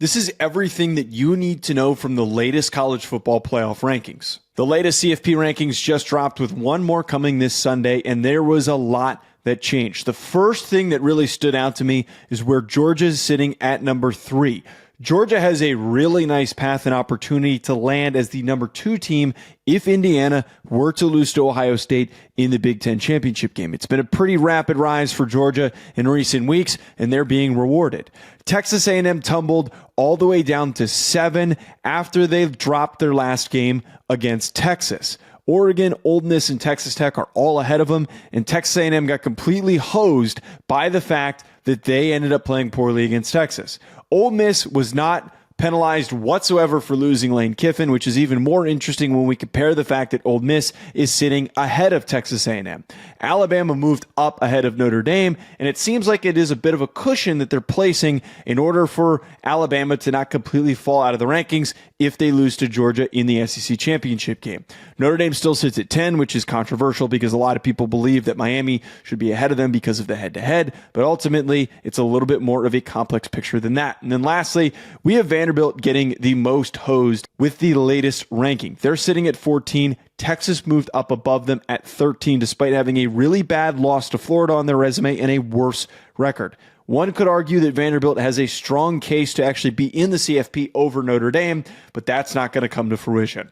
This is everything that you need to know from the latest college football playoff rankings. The latest CFP rankings just dropped with one more coming this Sunday, and there was a lot that changed. The first thing that really stood out to me is where Georgia is sitting at number 3. Georgia has a really nice path and opportunity to land as the number 2 team if Indiana were to lose to Ohio State in the Big Ten championship game. It's been a pretty rapid rise for Georgia in recent weeks, and they're being rewarded. Texas A&M tumbled all the way down to 7 after they've dropped their last game against Texas. Oregon, Ole Miss, and Texas Tech are all ahead of them, and Texas A&M got completely hosed by the fact that they ended up playing poorly against Texas. Ole Miss was not penalized whatsoever for losing Lane Kiffin, which is even more interesting when we compare the fact that Ole Miss is sitting ahead of Texas A&M. Alabama moved up ahead of Notre Dame, and it seems like it is a bit of a cushion that they're placing in order for Alabama to not completely fall out of the rankings if they lose to Georgia in the SEC championship game. Notre Dame still sits at 10, which is controversial because a lot of people believe that Miami should be ahead of them because of the head-to-head, but ultimately it's a little bit more of a complex picture than that. And then lastly, we have Vanderbilt getting the most hosed with the latest ranking. They're sitting at 14. Texas moved up above them at 13 despite having a really bad loss to Florida on their resume and a worse record. One could argue that Vanderbilt has a strong case to actually be in the CFP over Notre Dame, but that's not going to come to fruition.